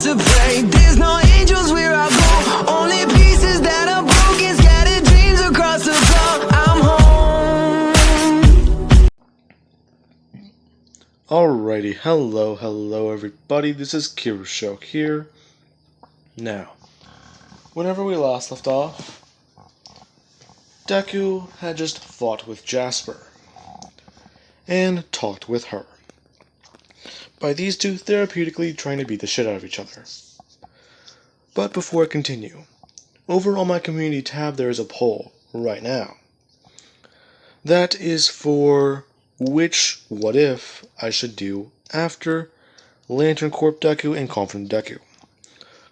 To pray, there's no angels where I go. Only pieces that are broken, scattered dreams across the floor. I'm home. Alrighty, hello everybody, this is Kirishok here. Now, whenever we last left off, Deku had just fought with Jasper and talked with her. By these two therapeutically trying to beat the shit out of each other. But before I continue, over on my community tab there is a poll right now. That is for which what if I should do after Lantern Corp Deku and Confident Deku.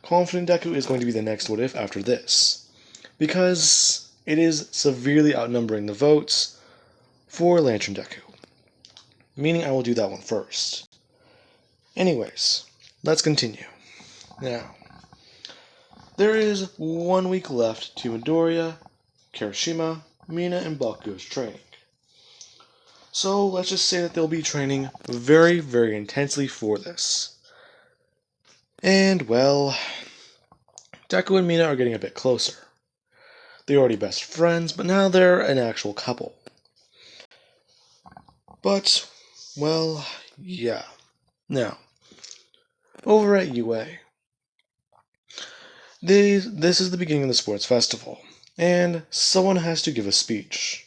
Confident Deku is going to be the next what if after this, because it is severely outnumbering the votes for Lantern Deku, meaning I will do that one first. Anyways, let's continue. Now, there is 1 week left to Midoriya, Kirishima, Mina, and Bakugo's training. So let's just say that they'll be training very, very intensely for this. And, well, Deku and Mina are getting a bit closer. They're already best friends, but now they're an actual couple. But, well, yeah. Now, over at UA, this is the beginning of the sports festival, and someone has to give a speech.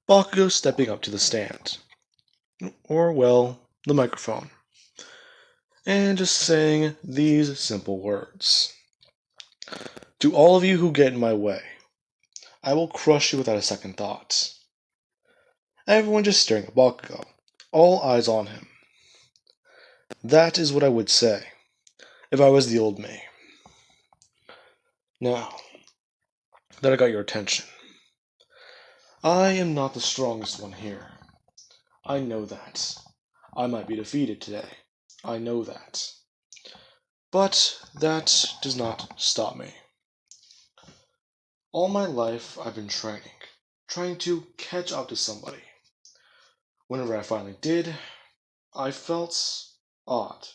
Bakugo stepping up to the stand, or, well, the microphone, and just saying these simple words. To all of you who get in my way, I will crush you without a second thought. Everyone just staring at Bakugo, all eyes on him. That is what I would say if I was the old me. Now that I got your attention, I am not the strongest one here. I know that. I might be defeated today. I know that. But that does not stop me. All my life I've been training, trying to catch up to somebody. Whenever I finally did, I felt odd.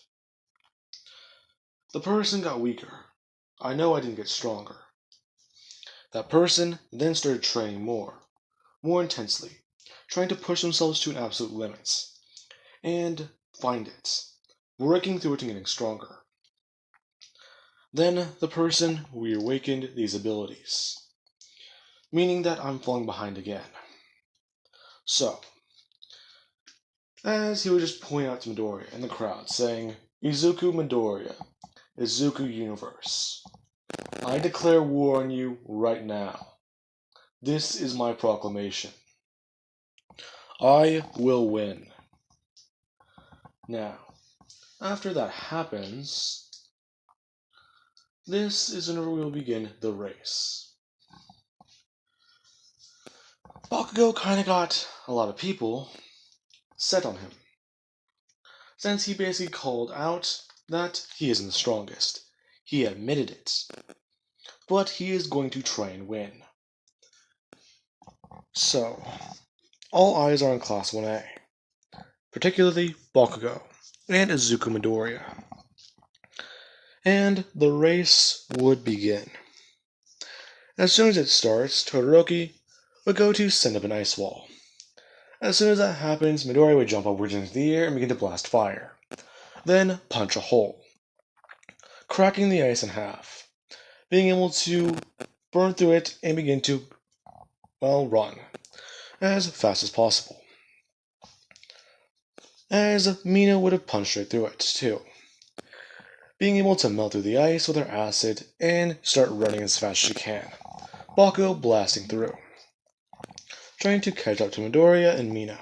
The person got weaker. I know I didn't get stronger. That person then started training more intensely, trying to push themselves to an absolute limit, and find it, working through it and getting stronger. Then the person reawakened these abilities, meaning that I'm falling behind again. So, as he would just point out to Midoriya in the crowd, saying, Izuku Midoriya, Izuku Universe, I declare war on you right now. This is my proclamation. I will win. Now, after that happens, this is whenever we will begin the race. Bakugo kinda got a lot of people set on him, since he basically called out that he isn't the strongest. He admitted it. But he is going to try and win. So, all eyes are on Class 1A, particularly Bakugo and Izuku Midoriya. And the race would begin. As soon as it starts, Todoroki would go to send up an ice wall. As soon as that happens, Midoriya would jump upwards into the air and begin to blast fire. Then punch a hole, cracking the ice in half, being able to burn through it and begin to, well, run as fast as possible. As Mina would have punched right through it, too, being able to melt through the ice with her acid and start running as fast as she can. Bakugo blasting through, trying to catch up to Midoriya and Mina.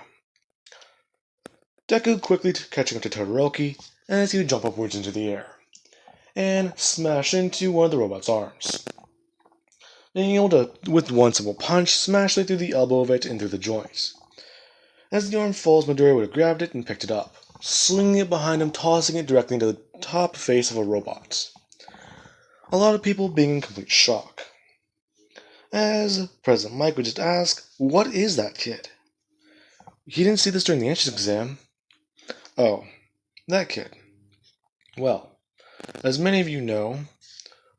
Deku quickly catching up to Todoroki as he would jump upwards into the air and smash into one of the robot's arms, being able to, with one simple punch, smash right through the elbow of it and through the joint. As the arm falls, Midoriya would have grabbed it and picked it up, swinging it behind him, tossing it directly into the top face of a robot. A lot of people being in complete shock. As President Mike would just ask, what is that kid? He didn't see this during the entrance exam. Oh, that kid. Well, As many of you know,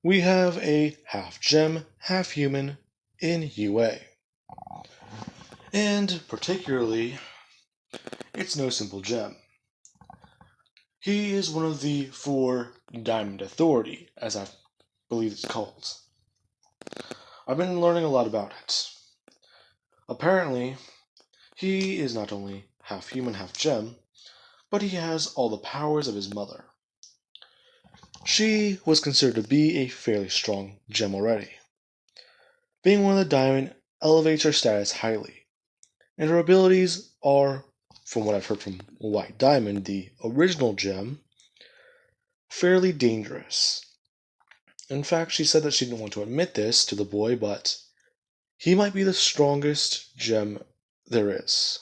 we have a half gem, half human in UA. And particularly, it's no simple gem. He is one of the 4 Diamond Authority, as I believe it's called. I've been learning a lot about it. Apparently, he is not only half human, half gem, but he has all the powers of his mother. She was considered to be a fairly strong gem already. Being one of the Diamond elevates her status highly, and her abilities are, from what I've heard from White Diamond, the original gem, fairly dangerous. In fact, she said that she didn't want to admit this to the boy, but he might be the strongest gem there is.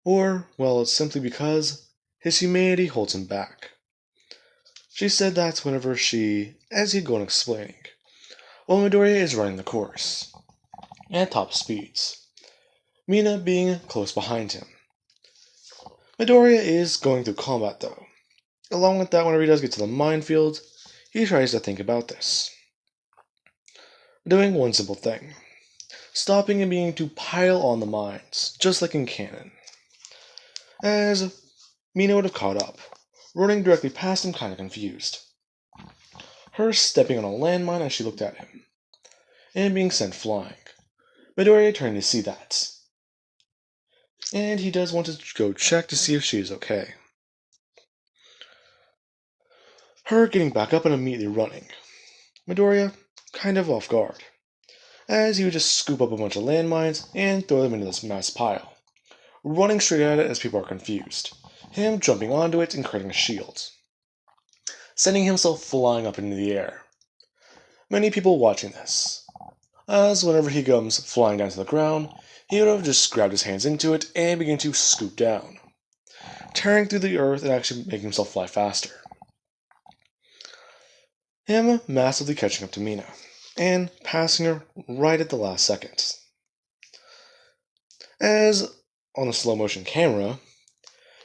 Or, well, it's simply because his humanity holds him back. She said that whenever as he'd gone explaining, while Midoriya is running the course, at top speeds, Mina being close behind him. Midoriya is going through combat though. Along with that, whenever he does get to the minefield, he tries to think about this. Doing one simple thing. Stopping and beginning to pile on the mines, just like in canon. As Mina would have caught up, running directly past him kinda confused. Her stepping on a landmine as she looked at him, and being sent flying. Midoriya turning to see that. And he does want to go check to see if she is okay. Her getting back up and immediately running. Midoriya kind of off guard, as he would just scoop up a bunch of landmines and throw them into this mass pile, running straight at it as people are confused, him jumping onto it and creating a shield, sending himself flying up into the air. Many people watching this, as whenever he comes flying down to the ground, he would have just grabbed his hands into it and begin to scoop down, tearing through the earth and actually making himself fly faster. Him massively catching up to Mina, and passing her right at the last second. As, on a slow motion camera,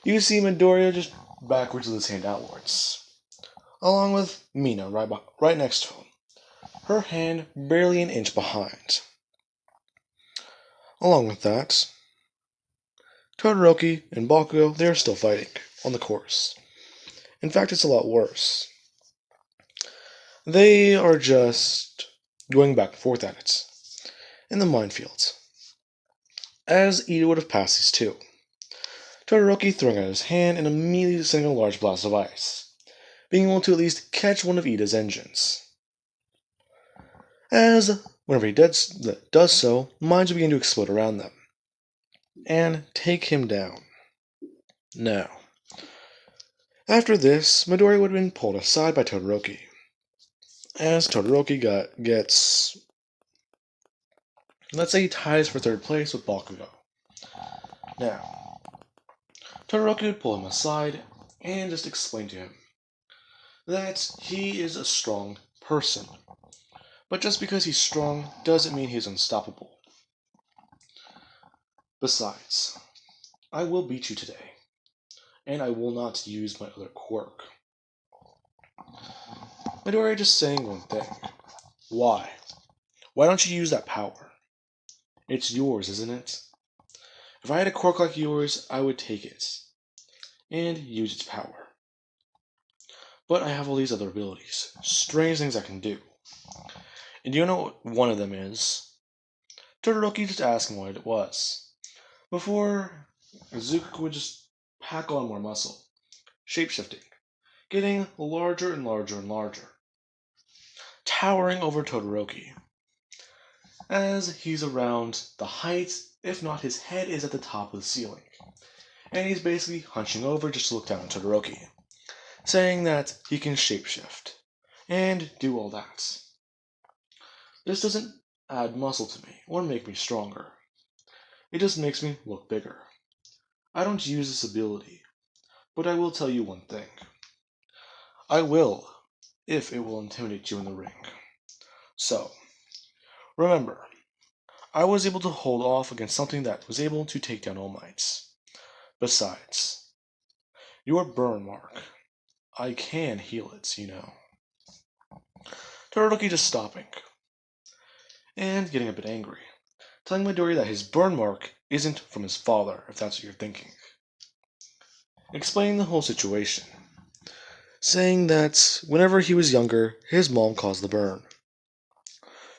you see Midoriya just backwards with his hand outwards, along with Mina right next to him, her hand barely an inch behind. Along with that, Todoroki and Bakugo, they are still fighting on the course. In fact, it's a lot worse. They are just going back and forth at it in the minefields, as Ida would have passed these two. Todoroki throwing out his hand and immediately sending a large blast of ice, being able to at least catch one of Ida's engines. As, whenever he does so, mines will begin to explode around them, and take him down. Now, after this, Midoriya would have been pulled aside by Todoroki, as Todoroki gets, let's say he ties for 3rd place with Bakugo. Now, Todoroki would pull him aside and just explain to him that he is a strong person, but just because he's strong doesn't mean he's unstoppable. Besides, I will beat you today, and I will not use my other quirk. Midoriya just saying one thing. Why? Why don't you use that power? It's yours, isn't it? If I had a quirk like yours, I would take it and use its power. But I have all these other abilities, strange things I can do. And you know what one of them is? Todoroki just asking what it was, before Izuku would just pack on more muscle, shapeshifting, getting larger and larger and larger, towering over Todoroki, as he's around the height, if not his head is at the top of the ceiling, and he's basically hunching over just to look down at Todoroki, saying that he can shapeshift, and do all that. This doesn't add muscle to me, or make me stronger. It just makes me look bigger. I don't use this ability, but I will tell you one thing. I will, if it will intimidate you in the ring. So, remember, I was able to hold off against something that was able to take down All Mights. Besides, your burn mark. I can heal it, Todoroki just stopping, and getting a bit angry, telling Midori that his burn mark isn't from his father, if that's what you're thinking. Explaining the whole situation, saying that whenever he was younger, his mom caused the burn.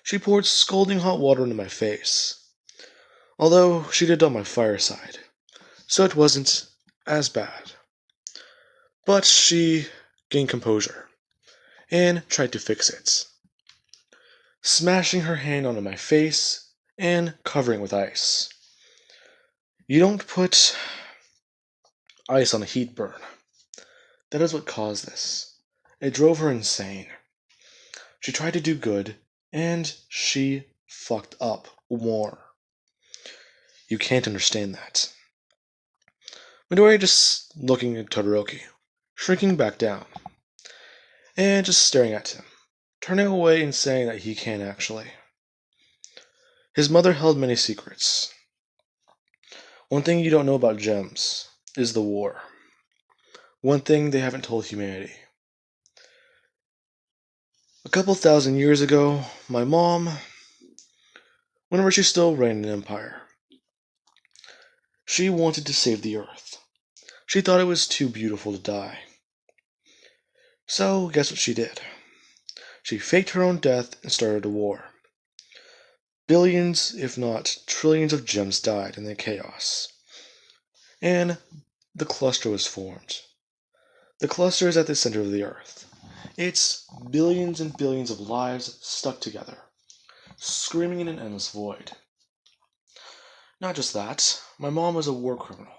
She poured scalding hot water into my face, although she did it on my fireside, so it wasn't as bad. But she gained composure and tried to fix it, smashing her hand onto my face and covering it with ice. You don't put ice on a heat burn. That is what caused this. It drove her insane. She tried to do good, and she fucked up more. You can't understand that. Midori just looking at Todoroki, shrinking back down, and just staring at him, turning away and saying that he can't actually. His mother held many secrets. One thing you don't know about gems is the war. One thing they haven't told humanity. A couple thousand years ago, my mom, whenever she still reigned an empire, she wanted to save the earth. She thought it was too beautiful to die. So, guess what she did? She faked her own death and started a war. Billions, if not trillions of gems died in the chaos. And the cluster was formed. The cluster is at the center of the earth. It's billions and billions of lives stuck together, screaming in an endless void. Not just that, my mom was a war criminal.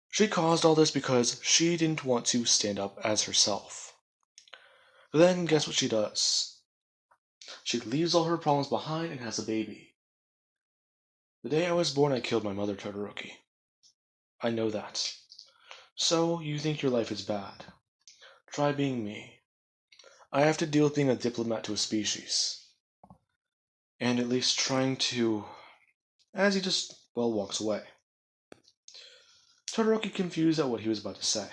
She caused all this because she didn't want to stand up as herself. But then guess what she does? She leaves all her problems behind and has a baby. The day I was born, I killed my mother, Todoroki. I know that. So, you think your life is bad. Try being me. I have to deal with being a diplomat to a species. And at least trying to... As he just, walks away. Todoroki confused at what he was about to say.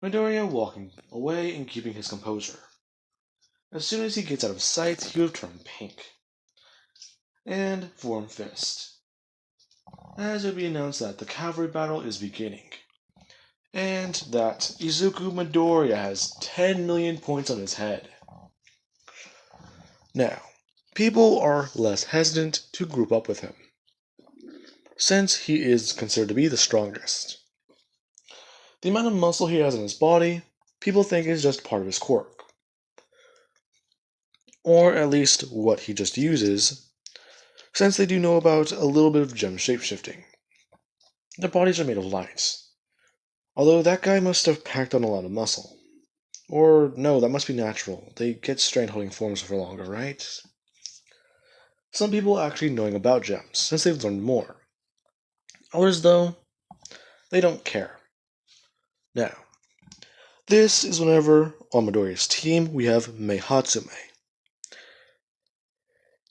Midoriya walking away and keeping his composure. As soon as he gets out of sight, he would turn pink. And form fist. As it would be announced that the cavalry battle is beginning. And that Izuku Midoriya has 10 million points on his head. Now, people are less hesitant to group up with him, since he is considered to be the strongest. The amount of muscle he has in his body, people think is just part of his quirk. Or at least what he just uses, since they do know about a little bit of gem shapeshifting. Their bodies are made of light. Although that guy must have packed on a lot of muscle. Or no, that must be natural. They get strained holding forms for longer, right? Some people actually knowing about gems, since they've learned more. Others, though, they don't care. Now, this is whenever on Midoriya's team we have Meihatsume.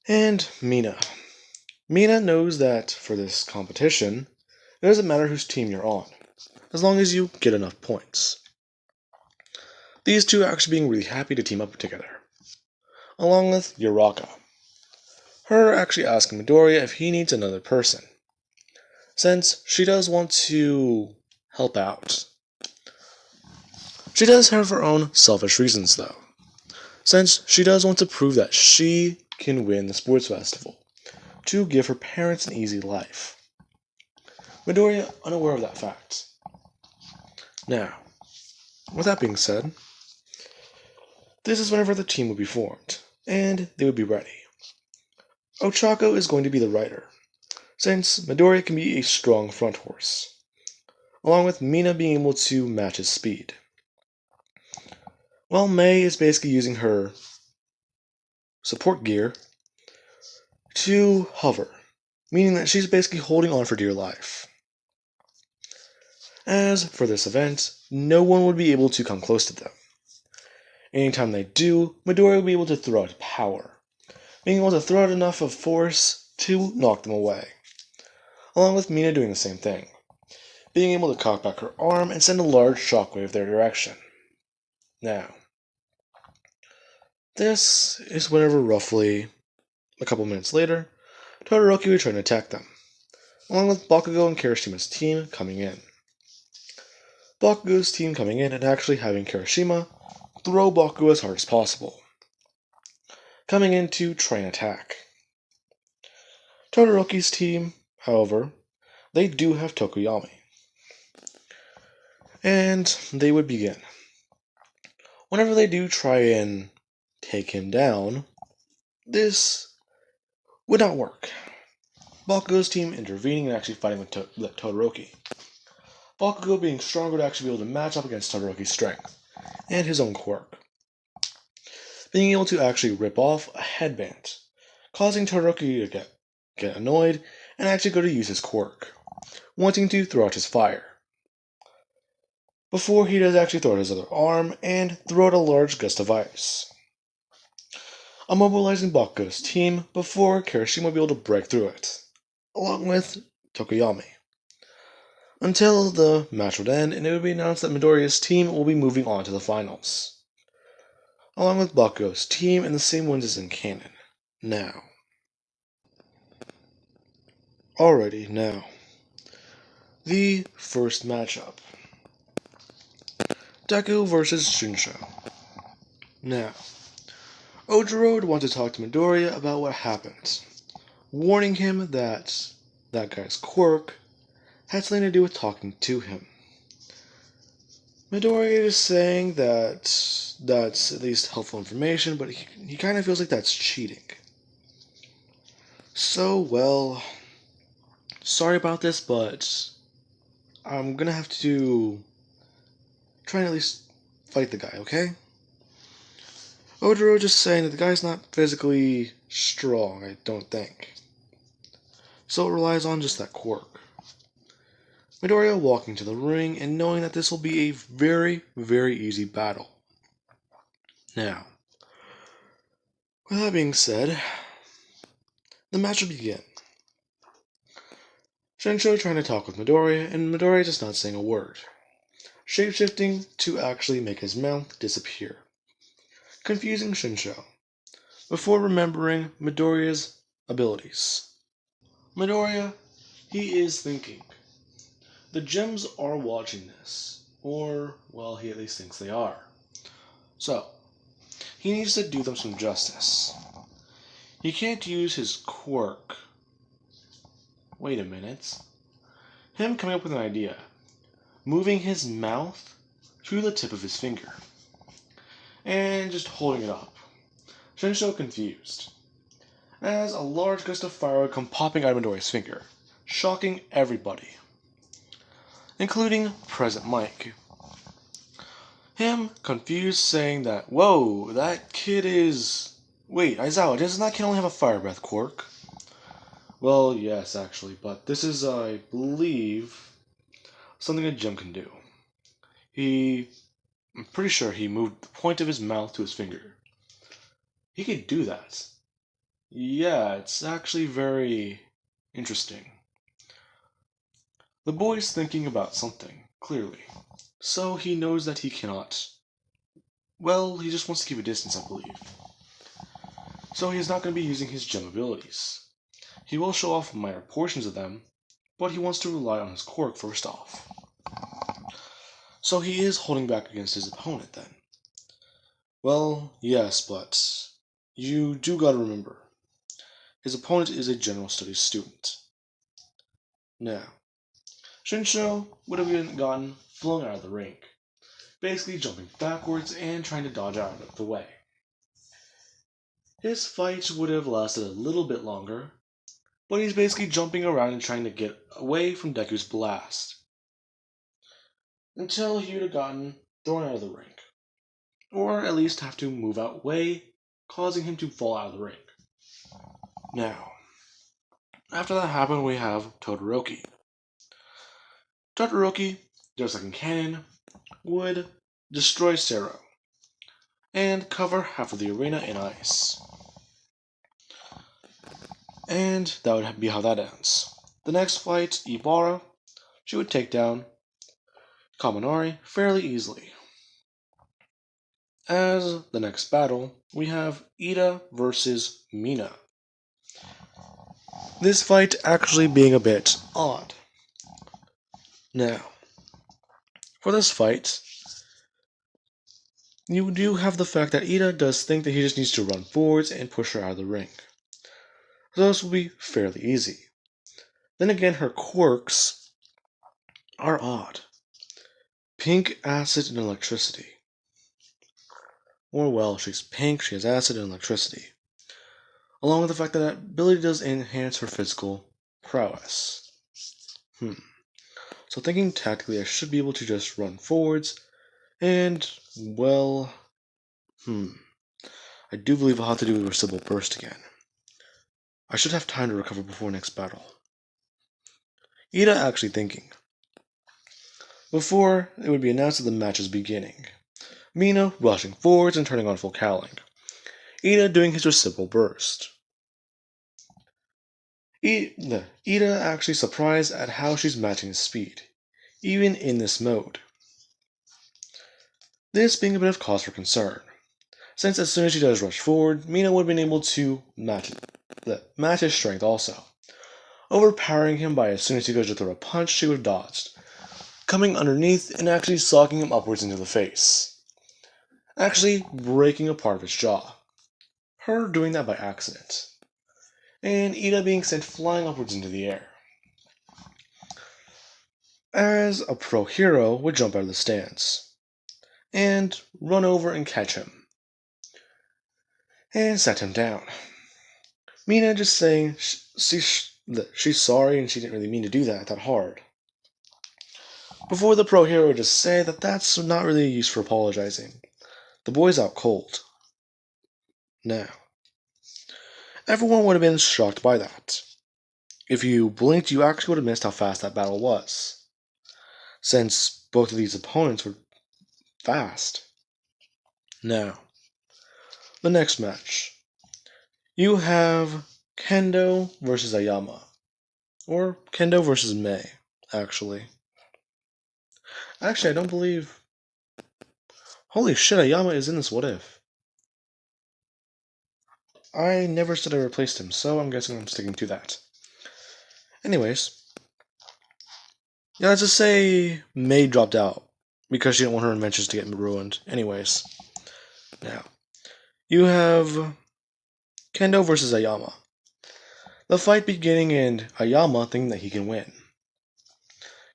And Mina. Mina knows that for this competition, it doesn't matter whose team you're on, as long as you get enough points. These two are actually being really happy to team up together, along with Uraka. Her actually asking Midoriya if he needs another person, since she does want to help out. She does have her own selfish reasons, though, since she does want to prove that she can win the sports festival, to give her parents an easy life. Midoriya unaware of that fact. Now, with that being said, this is whenever the team would be formed, and they would be ready. Ochako is going to be the rider, since Midoriya can be a strong front horse, along with Mina being able to match his speed. While Mei is basically using her support gear to hover, meaning that she's basically holding on for dear life. As for this event, no one would be able to come close to them. Anytime they do, Midoriya will be able to throw out power, being able to throw out enough of force to knock them away, along with Mina doing the same thing, being able to cock back her arm and send a large shockwave their direction. Now, this is whenever roughly a couple minutes later, Todoroki would try to attack them, along with Bakugo and Kirishima's team coming in. Bakugo's team coming in and actually having Kirishima throw Bakugo as hard as possible, coming in to try and attack. Todoroki's team, however, they do have Tokoyami, and they would begin. Whenever they do try and take him down, this would not work. Bakugo's team intervening and actually fighting with Todoroki. Bakugo being stronger to actually be able to match up against Todoroki's strength and his own quirk. Being able to actually rip off a headband, causing Todoroki to get annoyed and actually go to use his quirk, wanting to throw out his fire. Before he does actually throw out his other arm and throw out a large gust of ice, immobilizing Bakugo's team before Kirishima will be able to break through it, along with Tokoyami, until the match would end and it would be announced that Midoriya's team will be moving on to the finals, along with Bakugo's team and the same ones as in canon. Now, the first matchup. Deku versus Shinsho. Now, Ojiro would want to talk to Midoriya about what happened, warning him that that guy's quirk had something to do with talking to him. Midoriya is saying that that's at least helpful information, but he kind of feels like that's cheating. So, well, sorry about this, but I'm gonna have to try and at least fight the guy, okay? Ojiro just saying that the guy's not physically strong, I don't think. So it relies on just that quirk. Midoriya walking to the ring and knowing that this will be a very, very easy battle. Now, with that being said, the match will begin. Shinsho trying to talk with Midoriya, and Midoriya just not saying a word. Shapeshifting to actually make his mouth disappear, confusing Shinsho, before remembering Midoriya's abilities. Midoriya, he is thinking. The gems are watching this, or, well, he at least thinks they are. So, he needs to do them some justice. He can't use his quirk. Wait a minute. Him coming up with an idea. Moving his mouth to the tip of his finger. And just holding it up. Shinsho confused, as a large gust of fire would come popping out of Midoriya's finger, shocking everybody, including President Mike. Him confused, saying that, whoa, that kid is... Wait, Aizawa, doesn't that kid only have a fire breath quirk? Well, yes, actually, but this is, I believe, something a gem can do. I'm pretty sure he moved the point of his mouth to his finger. He could do that. Yeah, it's actually very interesting. The boy's thinking about something, clearly. So he knows that he cannot. Well, he just wants to keep a distance, I believe. So he's not going to be using his gem abilities. He will show off minor portions of them, but he wants to rely on his quirk first off. So he is holding back against his opponent then. Well, yes, but you do gotta remember, his opponent is a general studies student. Now, Shinsho would have gotten flung out of the ring, basically jumping backwards and trying to dodge out of the way. His fight would have lasted a little bit longer, but he's basically jumping around and trying to get away from Deku's blast, until he would have gotten thrown out of the ring, or at least have to move out way, causing him to fall out of the ring. Now, after that happened, we have Todoroki. Todoroki, just like in canon, would destroy Sero and cover half of the arena in ice. And that would be how that ends. The next fight, Ibara she would take down Kaminari fairly easily. As the next battle, we have Ida versus Mina. This fight actually being a bit odd. Now, for this fight, you do have the fact that Ida does think that he just needs to run forwards and push her out of the ring. So this will be fairly easy. Then again, her quirks are odd. Pink, acid, and electricity. Or, well, she's pink, she has acid and electricity. Along with the fact that that ability does enhance her physical prowess. So thinking tactically, I should be able to just run forwards, and, well, I do believe I'll have to do a Irresistible Burst again. I should have time to recover before next battle. Ida actually thinking. Before it would be announced that the match is beginning. Mina rushing forwards and turning on full cowling. Ida doing his Irresistible Burst. Ida actually surprised at how she's matching his speed, even in this mode. This being a bit of cause for concern, since as soon as she does rush forward, Mina would have been able to match his strength also, overpowering him by as soon as he goes to throw a punch, she would have dodged, coming underneath and actually socking him upwards into the face, actually breaking a part of his jaw. Her doing that by accident, and Ida being sent flying upwards into the air. As a pro hero would jump out of the stands, and run over and catch him, and set him down. Mina just saying that she's sorry and she didn't really mean to do that hard. Before the pro hero would just say that that's not really a use for apologizing. The boy's out cold. Now, everyone would have been shocked by that. If you blinked, you actually would have missed how fast that battle was, since both of these opponents were fast. Now, the next match. You have Kendo versus Ayama. Or Kendo versus Mei, actually. Actually, I don't believe... Holy shit, Ayama is in this What If. I never said I replaced him, so I'm guessing I'm sticking to that. Anyways. Yeah, let's just say Mei dropped out, because she didn't want her inventions to get ruined. Anyways. Now. You have Kendo versus Ayama. The fight beginning and Ayama thinking that he can win.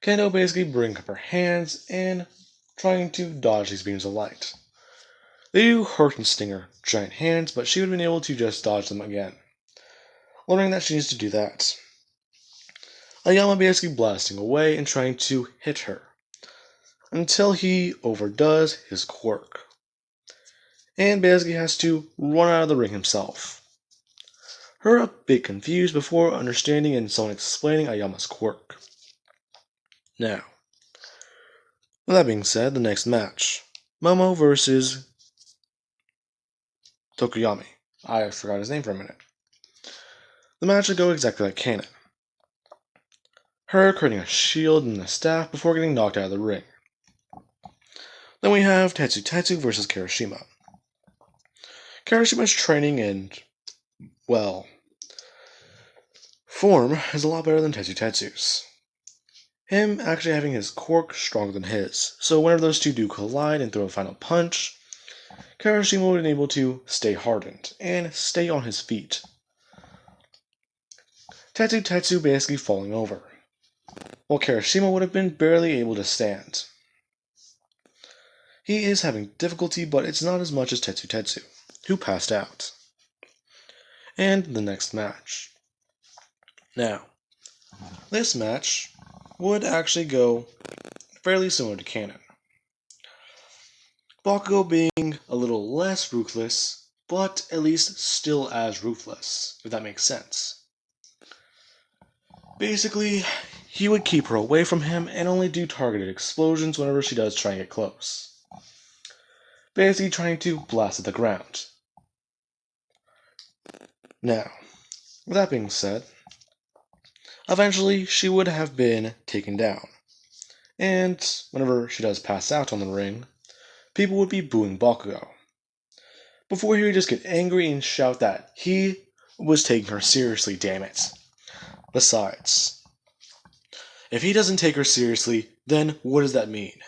Kendo basically bringing up her hands and trying to dodge these beams of light. They do hurt and sting her giant hands, but she would have been able to just dodge them again, learning that she needs to do that. Ayama basically blasting away and trying to hit her, until he overdoes his quirk, and basically has to run out of the ring himself. Her a bit confused before understanding and someone explaining Ayama's quirk. Now, with that being said, the next match. Momo versus Tokuyami. I forgot his name for a minute. The match would go exactly like canon. Her creating a shield and a staff before getting knocked out of the ring. Then we have Tetsu versus Kirishima. Kirishima's training and, well, form is a lot better than Tetsu's. Him actually having his quirk stronger than his, so whenever those two do collide and throw a final punch, Kirishima would be able to stay hardened and stay on his feet. Tetsu basically falling over, while Kirishima would have been barely able to stand. He is having difficulty, but it's not as much as Tetsu, who passed out. And the next match. Now, this match would actually go fairly similar to canon. Bakugo being a little less ruthless, but at least still as ruthless, if that makes sense. Basically, he would keep her away from him and only do targeted explosions whenever she does try and get close. Basically trying to blast at the ground. Now, with that being said, eventually she would have been taken down, And whenever she does pass out on the ring, people would be booing Bakugo. Before he would just get angry and shout that he was taking her seriously, damn it. Besides, if he doesn't take her seriously, then what does that mean?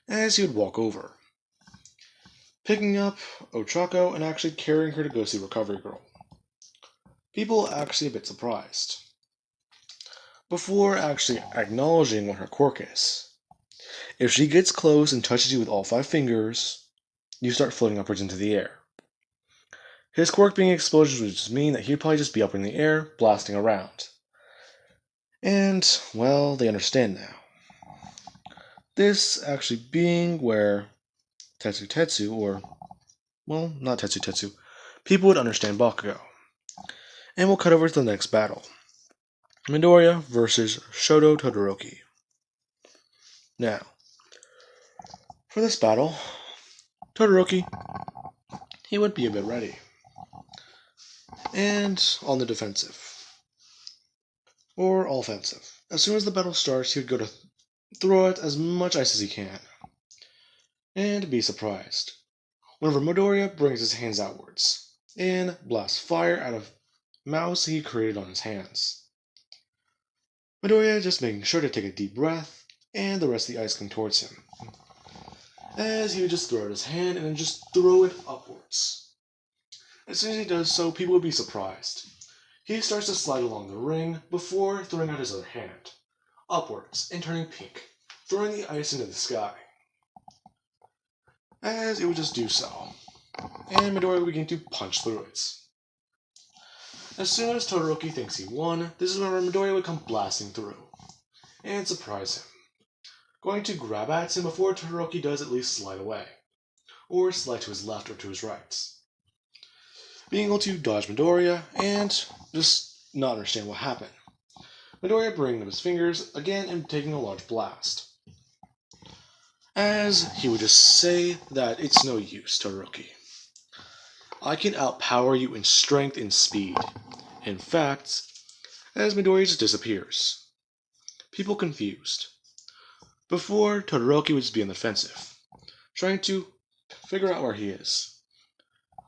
As he would walk over, picking up Ochako and actually carrying her to go see Recovery Girl. People are actually a bit surprised. Before actually acknowledging what her quirk is. If she gets close and touches you with all 5 fingers, you start floating upwards into the air. His quirk being explosions would just mean that he'd probably just be up in the air, blasting around. And, well, they understand now. This actually being where Tetsu, or, well, not Tetsu, people would understand Bakugo. And we'll cut over to the next battle. Midoriya versus Shoto Todoroki. Now, for this battle, Todoroki, he would be a bit ready. And on the defensive. Or offensive. As soon as the battle starts, he would go to throw out as much ice as he can. And be surprised. Whenever Midoriya brings his hands outwards, and blasts fire out of mouths he created on his hands. Midoriya just making sure to take a deep breath, and the rest of the ice come towards him. As he would just throw out his hand and then just throw it upwards. As soon as he does so, people would be surprised. He starts to slide along the ring before throwing out his other hand, upwards and turning pink, throwing the ice into the sky. As it would just do so, and Midoriya would begin to punch through it. As soon as Todoroki thinks he won, this is whenever Midoriya would come blasting through, and surprise him, going to grab at him before Todoroki does at least slide away, or slide to his left or to his right. Being able to dodge Midoriya, and just not understand what happened. Midoriya bringing up his fingers again and taking a large blast. As he would just say that it's no use, Todoroki. I can outpower you in strength and speed. In fact, as Midoriya just disappears. People confused. Before, Todoroki would just be on the defensive, trying to figure out where he is.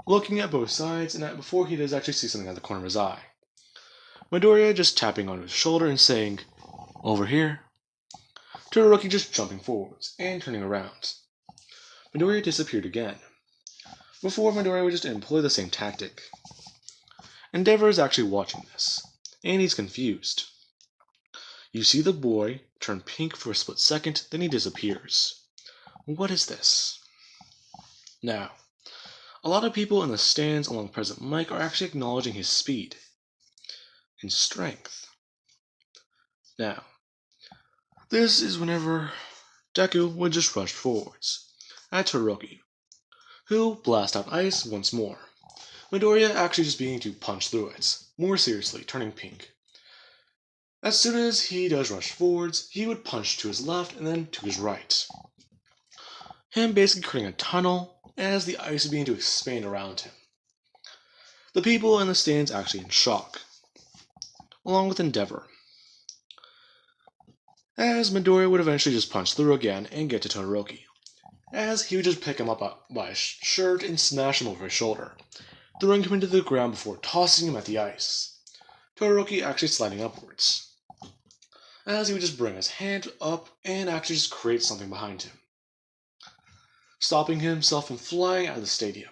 Looking at both sides, and before he does actually see something out of the corner of his eye. Midoriya just tapping on his shoulder and saying, "Over here." Todoroki just jumping forwards and turning around. Midoriya disappeared again. Before, Midoriya would just employ the same tactic. Endeavor is actually watching this, and he's confused. You see the boy turn pink for a split second, then he disappears. What is this? Now, a lot of people in the stands along President Mike are actually acknowledging his speed and strength. Now, this is whenever Deku would just rush forwards at Todoroki, who blast out ice once more. Midoriya actually just beginning to punch through it, more seriously, turning pink. As soon as he does rush forwards, he would punch to his left and then to his right. Him basically creating a tunnel as the ice would begin to expand around him. The people in the stands actually in shock, along with Endeavor. As Midoriya would eventually just punch through again and get to Todoroki, as he would just pick him up by his shirt and smash him over his shoulder, throwing him into the ground before tossing him at the ice. Todoroki actually sliding upwards, as he would just bring his hand up and actually just create something behind him, stopping himself from flying out of the stadium.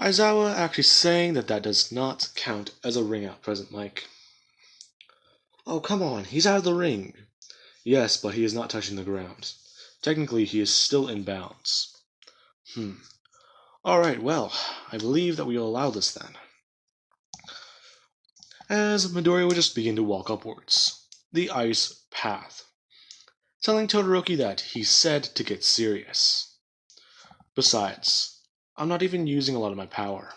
Aizawa actually saying that does not count as a ring out, President Mike. Oh, come on, he's out of the ring. Yes, but he is not touching the ground. Technically, he is still in bounds. Alright, well, I believe that we will allow this then. As Midoriya would just begin to walk upwards, the ice path, telling Todoroki that he said to get serious. Besides, I'm not even using a lot of my power.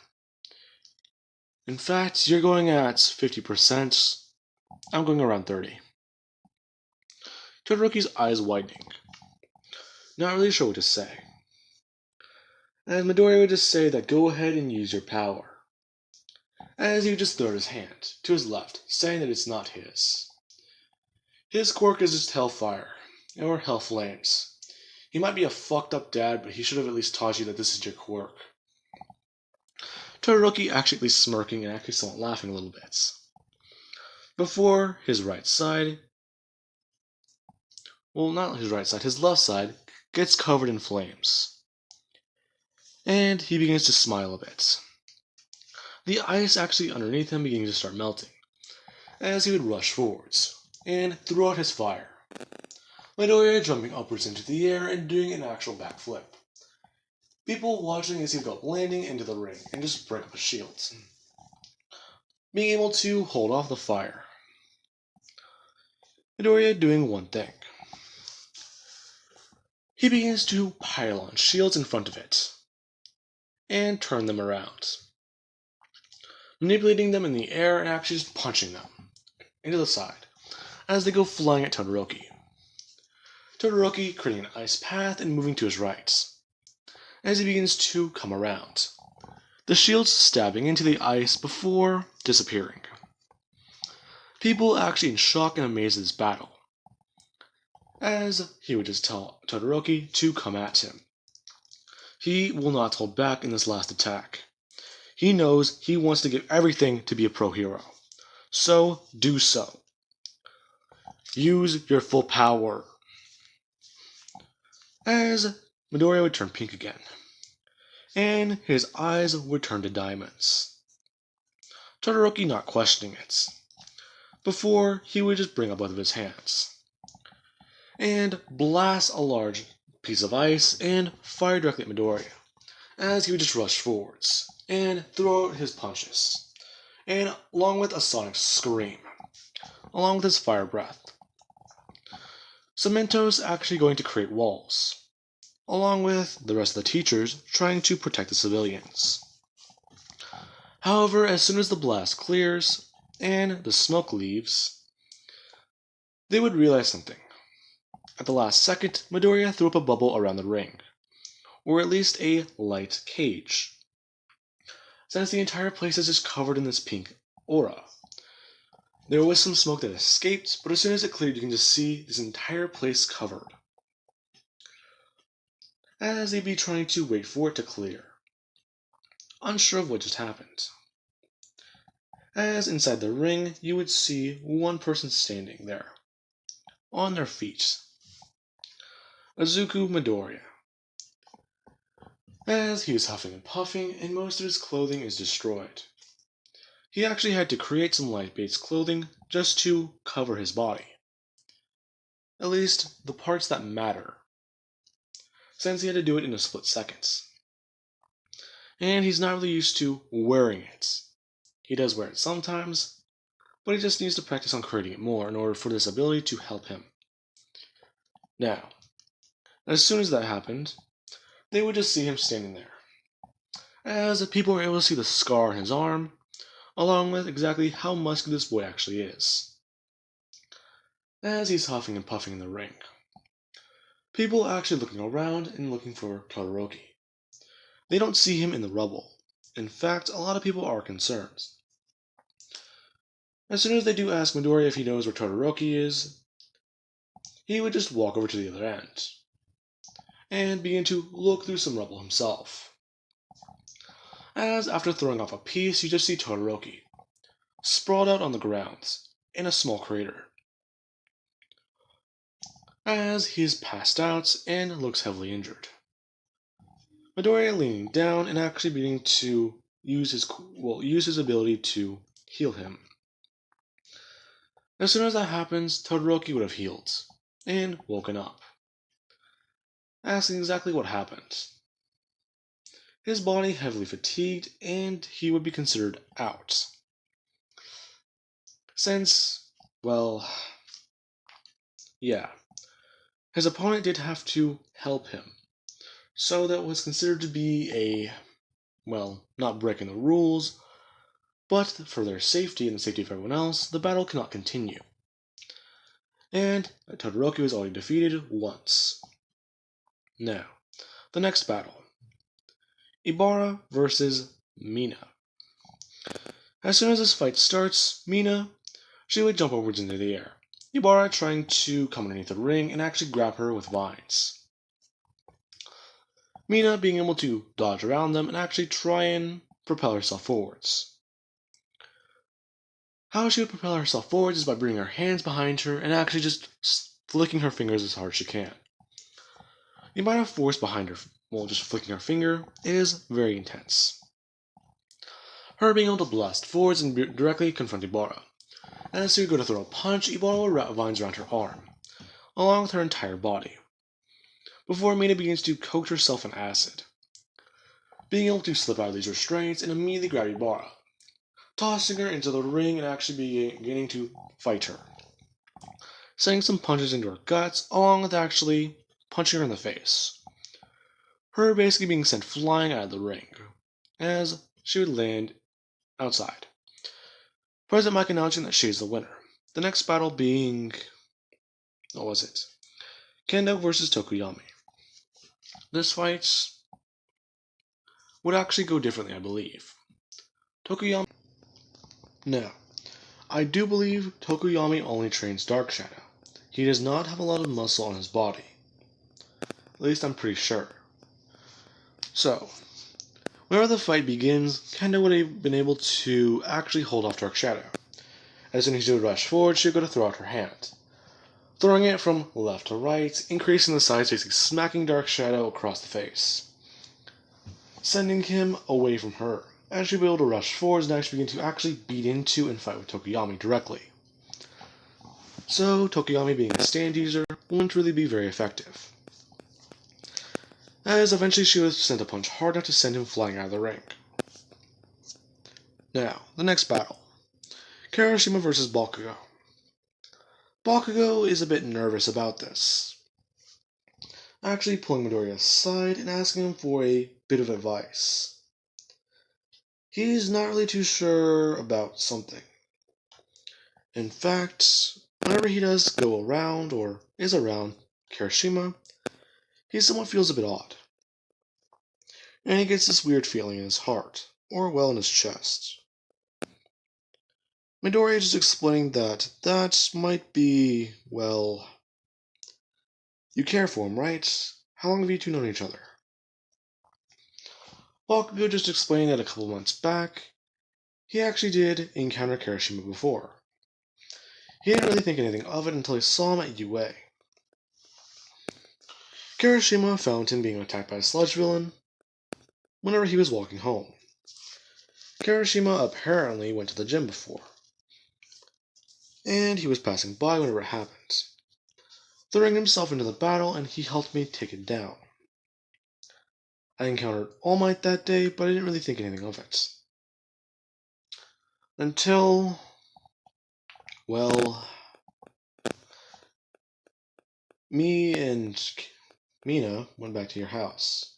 In fact, you're going at 50%, I'm going around 30. Todoroki's eyes widening. Not really sure what to say. And Midoriya would just say that go ahead and use your power. As he would just throw his hand to his left, saying that it's not his. His quirk is just hellfire, or hell flames. He might be a fucked up dad, but he should have at least taught you that this is your quirk. Todoroki actually smirking and actually somewhat laughing a little bit. Before his right side, well, not his right side, his left side gets covered in flames. And he begins to smile a bit. The ice actually underneath him begins to start melting, as he would rush forwards, and throw out his fire. Midoriya jumping upwards into the air and doing an actual backflip. People watching as he would go landing into the ring and just break up his shields. Being able to hold off the fire. Midoriya doing one thing. He begins to pile on shields in front of it, and turn them around. Manipulating them in the air and actually just punching them into the side as they go flying at Todoroki. Todoroki creating an ice path and moving to his right as he begins to come around. The shields stabbing into the ice before disappearing. People actually in shock and amazed at this battle, as he would just tell Todoroki to come at him. He will not hold back in this last attack. He knows he wants to give everything to be a pro hero. So, do so. Use your full power. As Midoriya would turn pink again, and his eyes would turn to diamonds. Todoroki not questioning it. Before, he would just bring up both of his hands, and blast a large piece of ice and fire directly at Midoriya, as he would just rush forwards, and throw out his punches, and along with a sonic scream, along with his fire breath. Cemento's actually going to create walls, along with the rest of the teachers trying to protect the civilians. However, as soon as the blast clears and the smoke leaves, they would realize something. At the last second, Midoriya threw up a bubble around the ring, or at least a light cage, since the entire place is just covered in this pink aura. There was some smoke that escaped, but as soon as it cleared, you can just see this entire place covered, as they'd be trying to wait for it to clear, unsure of what just happened. As inside the ring, you would see one person standing there, on their feet. Izuku Midoriya. As he is huffing and puffing, and most of his clothing is destroyed. He actually had to create some light-based clothing just to cover his body. At least, the parts that matter, since he had to do it in a split second. And he's not really used to wearing it. He does wear it sometimes, but he just needs to practice on creating it more in order for this ability to help him. Now, as soon as that happened, they would just see him standing there, as people were able to see the scar on his arm, along with exactly how muscular this boy actually is, as he's huffing and puffing in the ring. People are actually looking around and looking for Todoroki. They don't see him in the rubble. In fact, a lot of people are concerned. As soon as they do ask Midoriya if he knows where Todoroki is, he would just walk over to the other end, and begin to look through some rubble himself. As after throwing off a piece, you just see Todoroki, sprawled out on the ground, in a small crater. As he's passed out and looks heavily injured. Midoriya leaning down and actually beginning to use his ability to heal him. As soon as that happens, Todoroki would have healed, and woken up, asking exactly what happened. His body heavily fatigued, and he would be considered out. Since, well, yeah, his opponent did have to help him, so that was considered to be a, well, not breaking the rules, but for their safety and the safety of everyone else, the battle cannot continue. And Todoroki was already defeated once. Now, the next battle. Ibara versus Mina. As soon as this fight starts, Mina, she would jump upwards into the air, Ibarra trying to come underneath the ring and actually grab her with vines. Mina being able to dodge around them and actually try and propel herself forwards. How she would propel herself forwards is by bringing her hands behind her and actually just flicking her fingers as hard as she can. The amount of force behind her while just flicking her finger is very intense. Her being able to blast forwards and directly confront Ibarra. And as she would go to throw a punch, Ibarra would wrap vines around her arm, along with her entire body, before Mina begins to coat herself in acid, being able to slip out of these restraints and immediately grab Ibarra, tossing her into the ring and actually beginning to fight her, sending some punches into her guts, along with actually punching her in the face. Her basically being sent flying out of the ring, as she would land outside. President Mike announcing that she is the winner. The next battle being, what was it? Kendo versus Tokuyami. This fight would actually go differently, I believe. Tokuyami. Now, I do believe Tokuyami only trains Dark Shadow. He does not have a lot of muscle on his body. At least I'm pretty sure. So, whenever the fight begins, Kendo would have been able to actually hold off Dark Shadow. As soon as she would rush forward, she would go to throw out her hand, throwing it from left to right, increasing the size, basically smacking Dark Shadow across the face, sending him away from her, as she'd be able to rush forwards and actually begin to actually beat into and fight with Tokuyami directly. So, Tokuyami being a stand user wouldn't really be very effective, as eventually she was sent a punch hard enough to send him flying out of the ring. Now, the next battle. Kirishima versus Bakugo. Bakugo is a bit nervous about this, actually pulling Midoriya aside and asking him for a bit of advice. He's not really too sure about something. In fact, whenever he does go around or is around Kirishima, he somewhat feels a bit odd. And he gets this weird feeling in his heart, or well in his chest. Midoriya is just explaining that might be, well, you care for him, right? How long have you two known each other? Bakugo just explained that a couple months back, he actually did encounter Kirishima before. He didn't really think anything of it until he saw him at UA. Kirishima found him being attacked by a sludge villain whenever he was walking home. Kirishima apparently went to the gym before, and he was passing by whenever it happened, throwing himself into the battle, and he helped me take it down. I encountered All Might that day, but I didn't really think anything of it. Until, well, me and Mina went back to your house.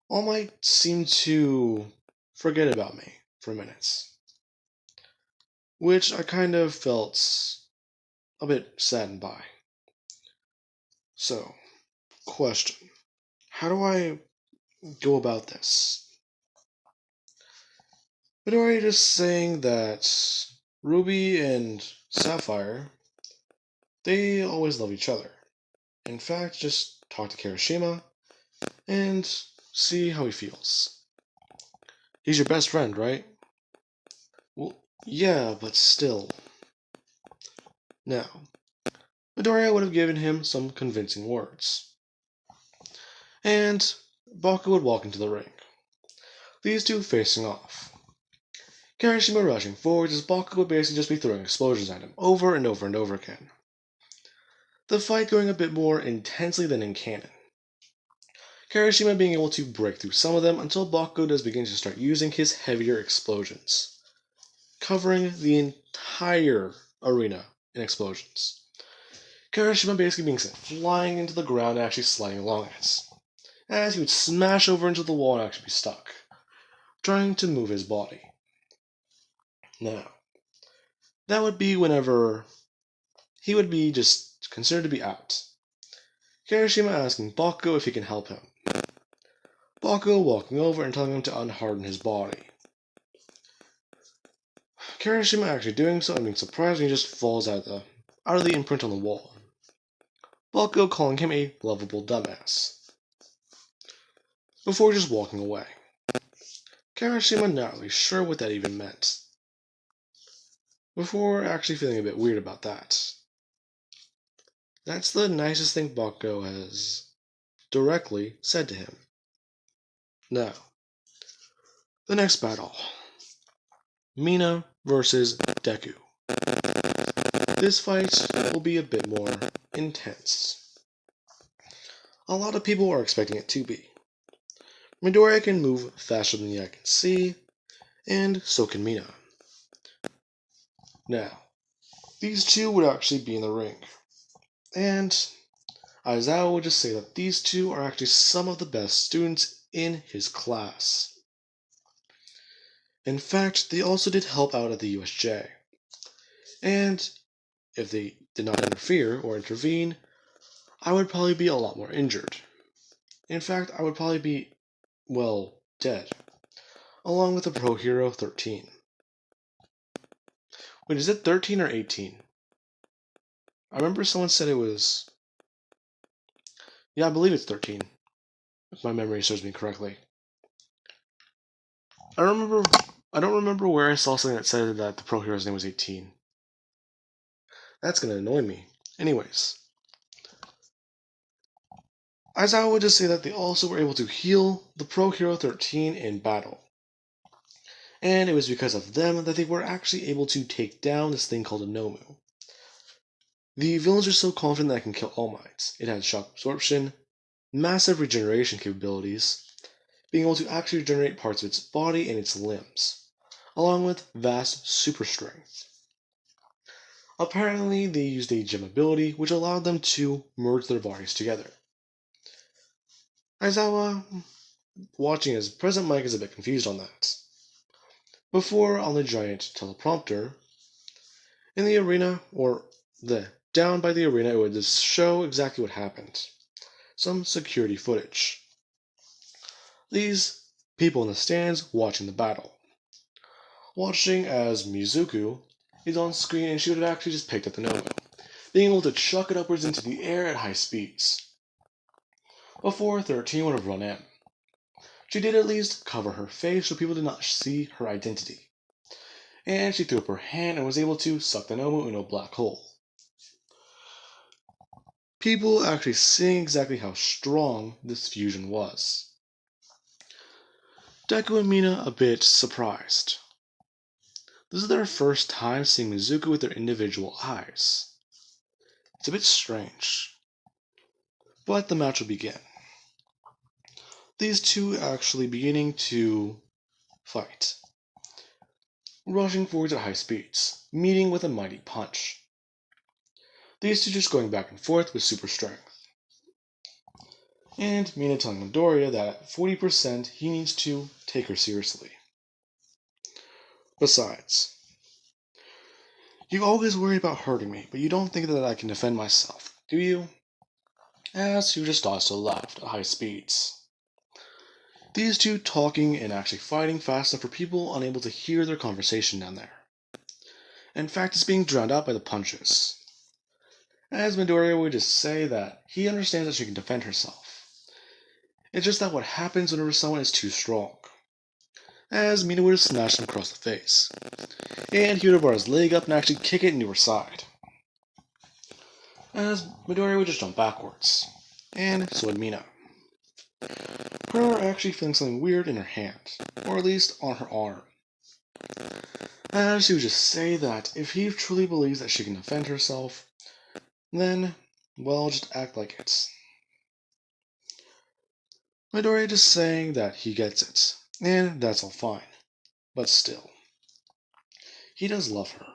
All Might seemed to forget about me for minutes, which I kind of felt a bit saddened by. So, question. How do I go about this? Midori just saying that Ruby and Sapphire, they always love each other. In fact, just talk to Kirishima and see how he feels. He's your best friend, right? Well, yeah, but still. Now, Midoriya would have given him some convincing words. And Baku would walk into the ring. These two facing off. Kirishima rushing forwards as Baku would basically just be throwing explosions at him over and over and over again. The fight going a bit more intensely than in canon. Kirishima being able to break through some of them until Bakugo does begin to start using his heavier explosions, covering the entire arena in explosions. Kirishima basically being sent flying into the ground and actually sliding along it, as he would smash over into the wall and actually be stuck, trying to move his body. Now, that would be whenever he would be just considered to be out. Kirishima asking Bakugo if he can help him. Bakugo walking over and telling him to unharden his body. Kirishima actually doing so and being surprised when he just falls out of the imprint on the wall. Bakugo calling him a lovable dumbass, before just walking away. Kirishima not really sure what that even meant, before actually feeling a bit weird about that. That's the nicest thing Bakugo has directly said to him. Now, the next battle. Mina versus Deku. This fight will be a bit more intense. A lot of people are expecting it to be. Midoriya can move faster than the eye can see, and so can Mina. Now, these two would actually be in the ring, and Aizawa would just say that these two are actually some of the best students in his class. In fact, they also did help out at the USJ. And if they did not interfere or intervene, I would probably be a lot more injured. In fact, I would probably be, well, dead. Along with the Pro Hero 13. Wait, is it 13 or 18? I remember someone said it was... Yeah, I believe it's 13. If my memory serves me correctly. I don't remember where I saw something that said that the Pro Hero's name was 18. That's gonna annoy me. Anyways. Aizawa would just say that they also were able to heal the Pro Hero 13 in battle. And it was because of them that they were actually able to take down this thing called a Nomu. The villains are so confident that it can kill All Might. It has shock absorption, massive regeneration capabilities, being able to actually regenerate parts of its body and its limbs, along with vast super strength. Apparently, they used a gem ability which allowed them to merge their bodies together. Aizawa, watching his present mic, is a bit confused on that. Before, on the giant teleprompter, in the arena, or down by the arena, it would just show exactly what happened. Some security footage. These people in the stands watching the battle. Watching as Mizuku is on screen and she would have actually just picked up the Nomu, being able to chuck it upwards into the air at high speeds. Before 13 would have run in. She did at least cover her face so people did not see her identity. And she threw up her hand and was able to suck the Nomu into a black hole. People actually seeing exactly how strong this fusion was. Deku and Mina a bit surprised. This is their first time seeing Mizuku with their individual eyes. It's a bit strange. But the match will begin. These two actually beginning to fight. Rushing forwards at high speeds, meeting with a mighty punch. These two just going back and forth with super strength. And Mina telling Midoriya that at 40% he needs to take her seriously. Besides, you always worry about hurting me, but you don't think that I can defend myself, do you? As you just also left at high speeds. These two talking and actually fighting fast enough for people unable to hear their conversation down there. In fact, it's being drowned out by the punches. As Midoriya would just say that he understands that she can defend herself. It's just that what happens whenever someone is too strong. As Mina would have smashed him across the face. And he would have brought his leg up and actually kick it into her side. As Midoriya would just jump backwards. And so would Mina. Her actually feeling something weird in her hand, or at least on her arm. As she would just say that if he truly believes that she can defend herself, then, well, just act like it. Midoriya just saying that he gets it, and that's all fine. But still, he does love her.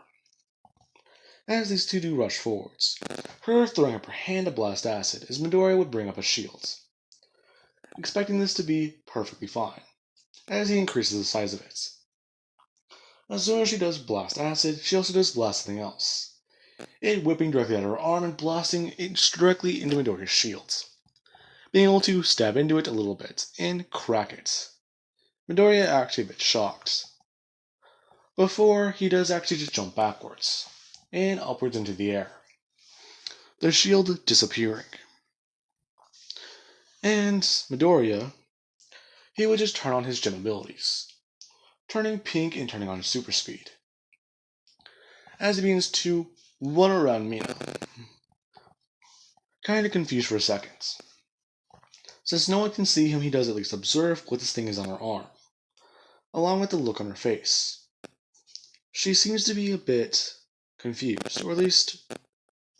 As these two do rush forwards, her throwing up her hand to blast acid as Midoriya would bring up a shield, expecting this to be perfectly fine, as he increases the size of it. As soon as she does blast acid, she also does blast something else, it whipping directly at her arm and blasting it directly into Midoriya's shield, being able to stab into it a little bit and crack it. Midoriya actually a bit shocked. before he does actually just jump backwards and upwards into the air, the shield disappearing. And Midoriya, he would just turn on his gem abilities, turning pink and turning on his super speed, as he begins to run around Mina, kinda confused for a second. Since no one can see him, he does at least observe what this thing is on her arm, along with the look on her face. She seems to be a bit confused, or at least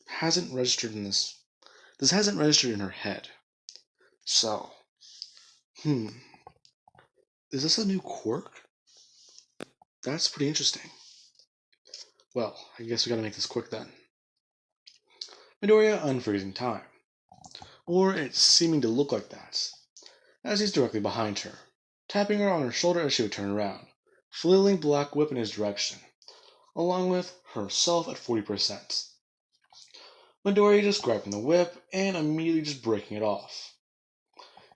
hasn't registered in this. This hasn't registered in her head. So, is this a new quirk? That's pretty interesting. Well, I guess we gotta make this quick then. Midoriya unfreezing time. Or it's seeming to look like that, as he's directly behind her, tapping her on her shoulder as she would turn around, flailing black whip in his direction, along with herself at 40%. Midoriya just grabbing the whip and immediately just breaking it off,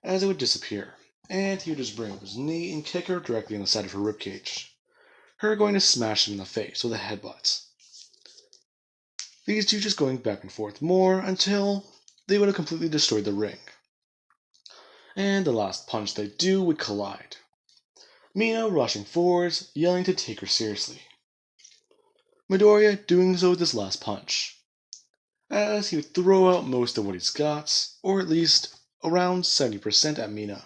as it would disappear, and he would just bring up his knee and kick her directly in the side of her ribcage, her going to smash him in the face with a headbutt. These two just going back and forth more until they would have completely destroyed the ring. And the last punch they do would collide. Mina rushing forwards, yelling to take her seriously. Midoriya doing so with this last punch, as he would throw out most of what he's got, or at least around 70% at Mina.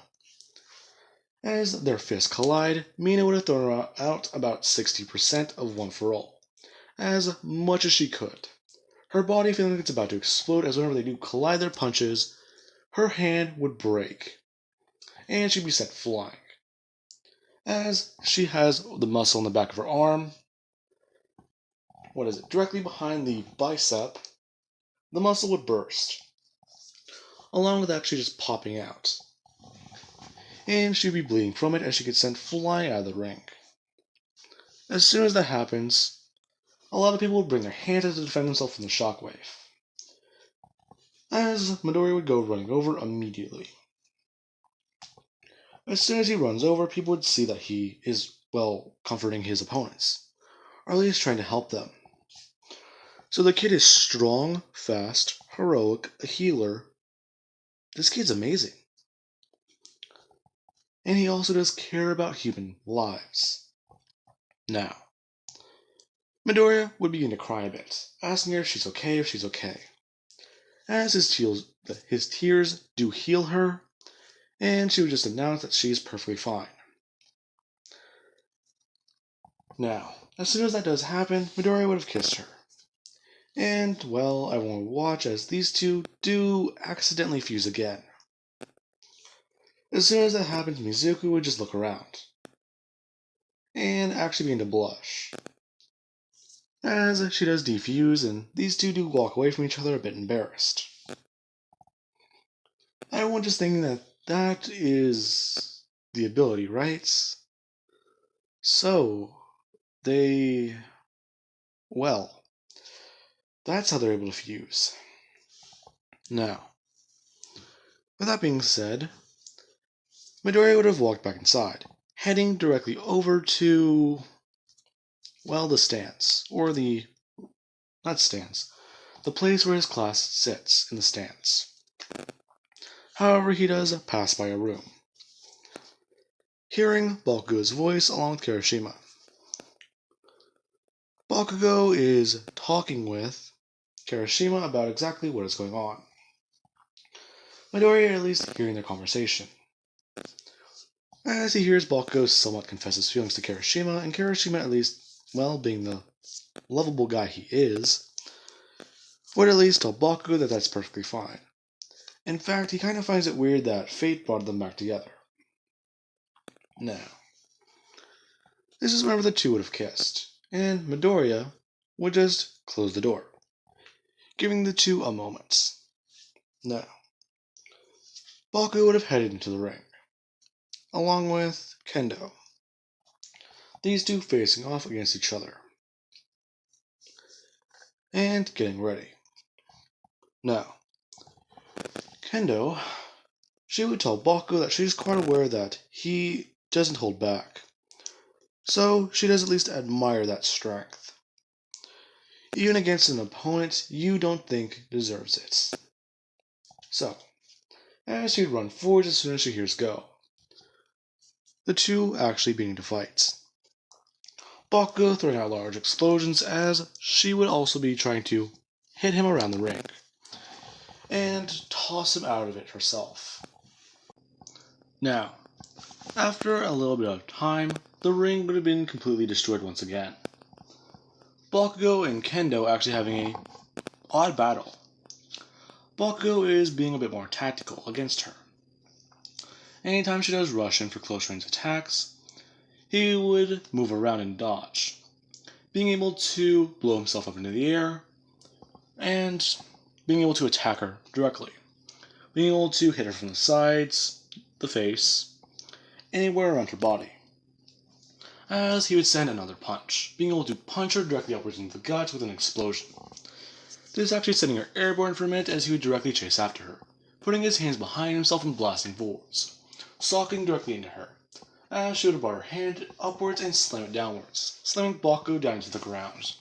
As their fists collide, Mina would have thrown out about 60% of One For All, as much as she could. Her body feeling like it's about to explode, as whenever they do collide their punches, her hand would break, and she'd be sent flying. As she has the muscle in the back of her arm, directly behind the bicep, the muscle would burst, along with actually just popping out. And she'd be bleeding from it as she gets sent flying out of the ring. As soon as that happens, a lot of people would bring their hands out to defend themselves from the shockwave, as Midori would go running over immediately. As soon as he runs over, people would see that he is, comforting his opponents, or at least trying to help them. So the kid is strong, fast, heroic, a healer. This kid's amazing. And he also does care about human lives. Now, Midoriya would begin to cry a bit, asking her if she's okay. As his tears do heal her, and she would just announce that she's perfectly fine. Now, as soon as that does happen, Midoriya would have kissed her. And, everyone would watch as these two do accidentally fuse again. As soon as that happens, Mizuku would just look around, and actually begin to blush, as she does defuse, and these two do walk away from each other a bit embarrassed. Everyone just thinking that is the ability, right? So, that's how they're able to fuse. Now, with that being said, Midoriya would have walked back inside, heading directly over to, the stands, or not stands, the place where his class sits in the stands. However, he does pass by a room, hearing Bakugo's voice along with Kirishima. Bakugo is talking with Kirishima about exactly what is going on. Midoriya at least hearing their conversation, as he hears Bakugo somewhat confess his feelings to Kirishima, and Kirishima at least, being the lovable guy he is, would at least tell Bakugo that that's perfectly fine. In fact, he kind of finds it weird that fate brought them back together. Now, this is whenever the two would have kissed, and Midoriya would just close the door, giving the two a moment. Now, Bakugo would have headed into the ring, along with Kendo, these two facing off against each other, and getting ready. Now, Kendo, she would tell Bakugo that she's quite aware that he doesn't hold back, So she does at least admire that strength, even against an opponent you don't think deserves it. So, as she run forward as soon as she hears go, the two actually begin to fight. Bakugo throwing out large explosions as she would also be trying to hit him around the ring and toss him out of it herself. Now, after a little bit of time, the ring would have been completely destroyed once again. Bakugo and Kendo actually having an odd battle. Bakugo is being a bit more tactical against her. Anytime she does rush in for close range attacks, he would move around and dodge, being able to blow himself up into the air and being able to attack her directly, being able to hit her from the sides, the face, anywhere around her body. As he would send another punch, being able to punch her directly upwards into the gut with an explosion. This actually sending her airborne for a minute as he would directly chase after her, putting his hands behind himself and blasting forwards, socking directly into her, as she would have brought her hand upwards and slam it downwards, slamming Bakugo down to the ground.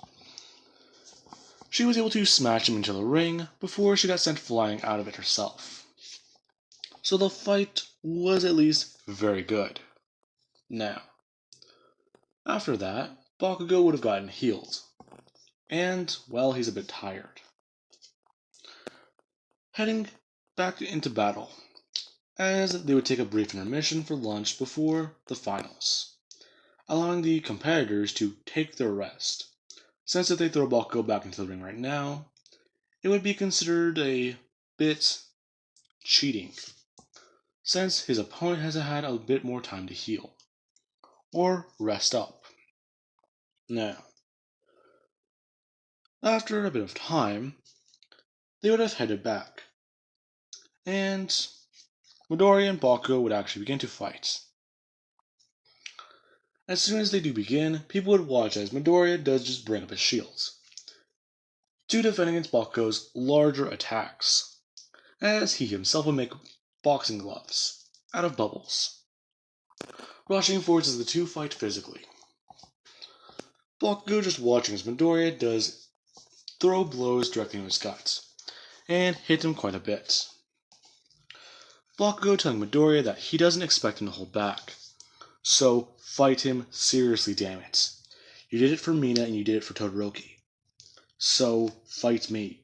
She was able to smash him into the ring before she got sent flying out of it herself. So the fight was at least very good. Now, after that, Bakugo would have gotten healed, and, well, he's a bit tired. Heading back into battle, as they would take a brief intermission for lunch before the finals, allowing the competitors to take their rest, since if they throw Bakugo back into the ring right now, it would be considered a bit cheating, since his opponent has had a bit more time to heal, or rest up. Now, after a bit of time, they would have headed back, and Midoriya and Bakugo would actually begin to fight. As soon as they do begin, people would watch as Midoriya does just bring up his shields to defend against Bakugo's larger attacks, as he himself would make boxing gloves out of bubbles, rushing forwards as the two fight physically. Bakugo just watching as Midoriya does throw blows directly into his guts, and hit him quite a bit. Bakugo telling Midoriya that he doesn't expect him to hold back, so fight him seriously, damn it. You did it for Mina and you did it for Todoroki, so fight me.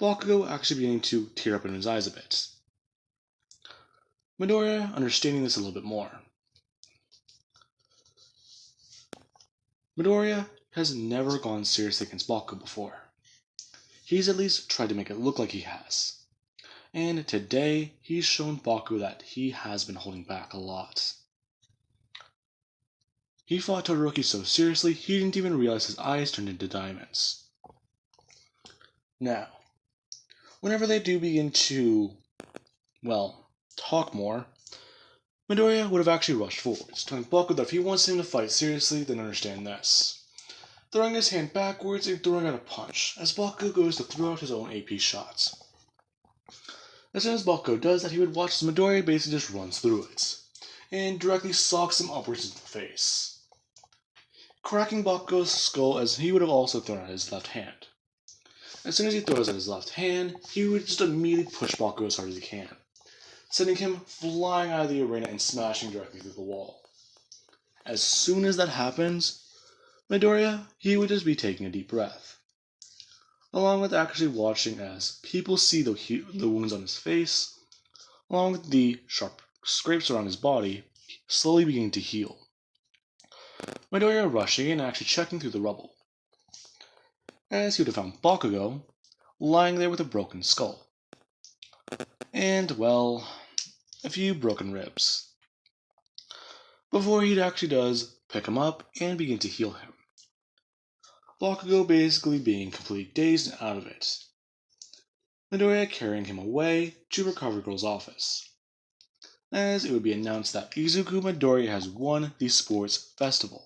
Bakugo actually beginning to tear up in his eyes a bit. Midoriya understanding this a little bit more. Midoriya has never gone seriously against Bakugo before. He's at least tried to make it look like he has. And today, he's shown Bakugo that he has been holding back a lot. He fought Todoroki so seriously, he didn't even realize his eyes turned into diamonds. Now, whenever they do begin to, well, talk more, Midoriya would have actually rushed forwards, telling Bakugo that if he wants him to fight seriously, then understand this. Throwing his hand backwards and throwing out a punch, as Bakugo goes to throw out his own AP shots. As soon as Bakugo does that, he would watch as Midoriya basically just runs through it, and directly socks him upwards into the face, cracking Bakugo's skull as he would have also thrown out his left hand. As soon as he throws out his left hand, he would just immediately push Bakugo as hard as he can, sending him flying out of the arena and smashing directly through the wall. As soon as that happens, Midoriya, he would just be taking a deep breath, along with actually watching as people see the wounds on his face, along with the sharp scrapes around his body, slowly beginning to heal. Midoriya rushing in and actually checking through the rubble, as he would have found Bakugo lying there with a broken skull, and, well, a few broken ribs, before he actually does pick him up and begin to heal him. Bakugo basically being completely dazed and out of it. Midoriya carrying him away to Recovery Girl's office, as it would be announced that Izuku Midoriya has won the sports festival.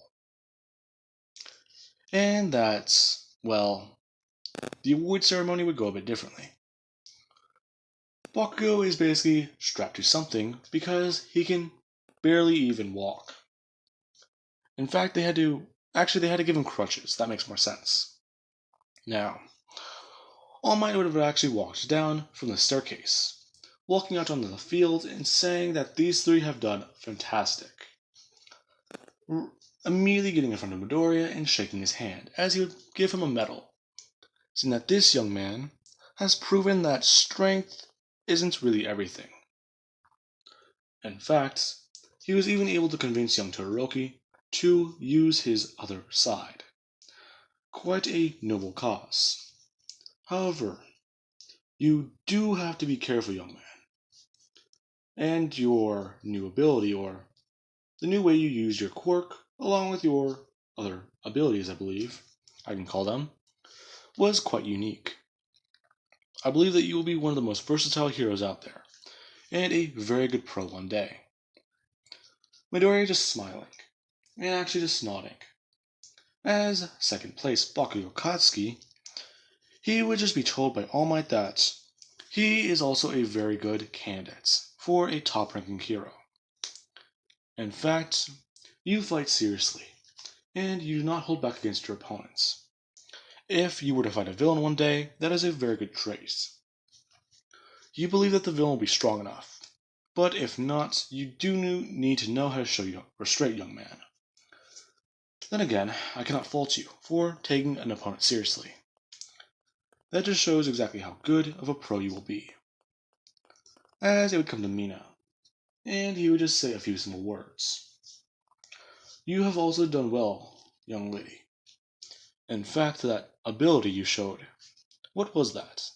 And that, well, the award ceremony would go a bit differently. Bakugo is basically strapped to something because he can barely even walk. In fact, they had to give him crutches. That makes more sense. Now, All Might would have actually walked down from the staircase, walking out onto the field and saying that these three have done fantastic. Immediately getting in front of Midoriya and shaking his hand, as he would give him a medal, saying that this young man has proven that strength isn't really everything. In fact, he was even able to convince young Todoroki to use his other side. Quite a noble cause. However, you do have to be careful, young man. And your new ability, or the new way you use your quirk, along with your other abilities, I believe I can call them, was quite unique. I believe that you will be one of the most versatile heroes out there, and a very good pro one day. Midoriya just smiling, and actually just nodding. As second place Bakugo Katsuki, he would just be told by All Might that he is also a very good candidate for a top ranking hero. In fact, you fight seriously, and you do not hold back against your opponents. If you were to fight a villain one day, that is a very good trait. You believe that the villain will be strong enough, but if not, you do need to know how to show your restraint, young man. Then again, I cannot fault you for taking an opponent seriously. That just shows exactly how good of a pro you will be. As it would come to Mina, and he would just say a few simple words. You have also done well, young lady. In fact, that ability you showed, what was that?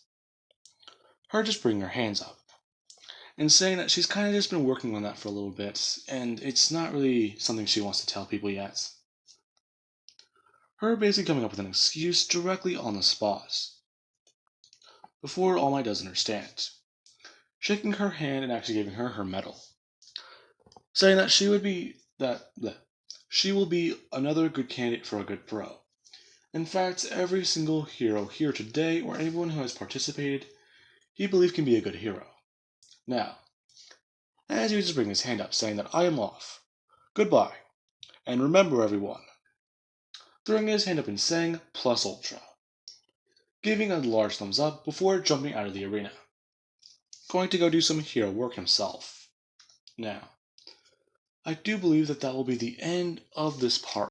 Her just bringing her hands up, and saying that she's kind of just been working on that for a little bit, and it's not really something she wants to tell people yet. Her basically coming up with an excuse directly on the spot. Before All Might does understand, shaking her hand and actually giving her her medal, saying that she will be another good candidate for a good pro. In fact, every single hero here today, or anyone who has participated, he believes can be a good hero. Now, as he would just bring his hand up, saying that I am off. Goodbye. And remember, everyone, throwing his hand up and saying plus ultra, giving a large thumbs up before jumping out of the arena. Going to go do some hero work himself. Now, I do believe that will be the end of this part.